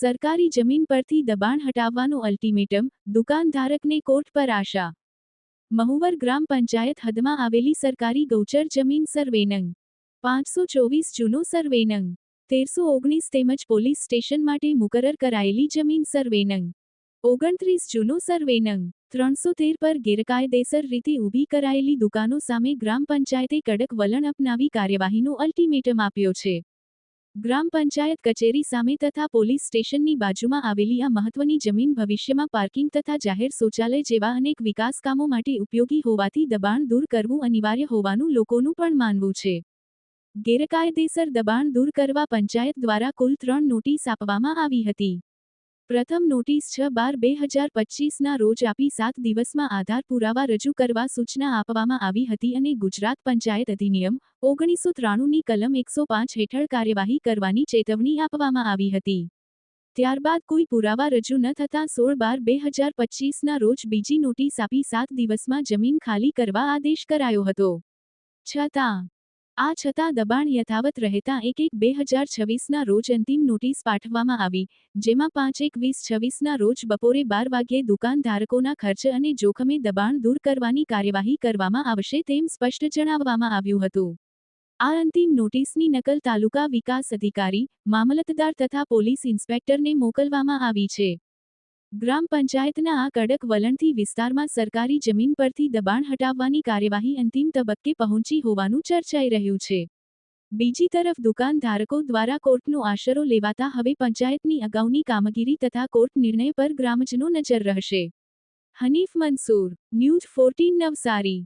સરકારી જમીન પરથી દબાણ હટાવવાનું અલ્ટિમેટમ, દુકાનધારકને કોર્ટ પર આશા. મહુવર ગ્રામ પંચાયત હદમાં આવેલી સરકારી ગૌચર જમીન સર્વે નંગ. 524 જૂનો સર્વે નંગ. 1319 તેમજ પોલીસ સ્ટેશન માટે મુકરર કરાયેલી જમીન સર્વે નંગ. 29 જૂનો સર્વે નંગ. 313 પર ગેરકાયદેસર રીતે ઊભી કરાયેલી દુકાનો સામે ગ્રામ પંચાયતે કડક વલણ અપનાવી કાર્યવાહીનો અલ્ટિમેટમ આપ્યો છે. ગ્રામ પંચાયત કચેરી સામે તથા પોલીસ સ્ટેશનની બાજુમાં આવેલી આ મહત્વની જમીન ભવિષ્યમાં પાર્કિંગ તથા જાહેર શૌચાલય જેવા અનેક વિકાસ કામો માટે ઉપયોગી હોવાથી દબાણ દૂર કરવું અનિવાર્ય હોવાનું લોકોનું પણ માનવું છે. ગેરકાયદેસર દબાણ દૂર કરવા પંચાયત દ્વારા કુલ 3 નોટિસ આપવામાં આવી હતી. પ્રથમ નોટિસ 6/12/2025ના રોજ આપી 7 દિવસમાં આધાર પુરાવા રજૂ કરવા સૂચના આપવામાં આવી હતી અને ગુજરાત પંચાયત અધિનિયમ 1993ની કલમ 105 હેઠળ કાર્યવાહી કરવાની ચેતવણી આપવામાં આવી હતી. ત્યારબાદ કોઈ પુરાવા રજૂ ન થતાં 16/12/2025ના રોજ બીજી નોટિસ આપી 7 દિવસમાં જમીન ખાલી કરવા આદેશ કરાયો હતો. છતાં દબાણ યથાવત રહેતા 1/1/2026ના રોજ અંતિમ નોટિસ પાઠવવામાં આવી, જેમાં 5/1/2026ના રોજ બપોરે 12 વાગ્યે દુકાનધારકોના ખર્ચ અને જોખમે દબાણ દૂર કરવાની કાર્યવાહી કરવામાં આવશે તેમ સ્પષ્ટ જણાવવામાં આવ્યું હતું. આ અંતિમ નોટિસની નકલ તાલુકા વિકાસ અધિકારી, મામલતદાર તથા પોલીસ ઇન્સ્પેક્ટરને મોકલવામાં આવી છે. ગ્રામ પંચાયતના આ કડક વલણથી વિસ્તારમાં સરકારી જમીન પરથી દબાણ હટાવવાની કાર્યવાહી અંતિમ તબક્કે પહોંચી હોવાનું ચર્ચાઈ રહ્યું છે. બીજી તરફ દુકાનધારકો દ્વારા કોર્ટનો આશરો લેવાતા હવે પંચાયતની અગાઉની કામગીરી તથા કોર્ટ નિર્ણય પર ગ્રામજનો નજર રહેશે. હનીફ મંસૂર, ન્યૂઝ 14 નવસારી.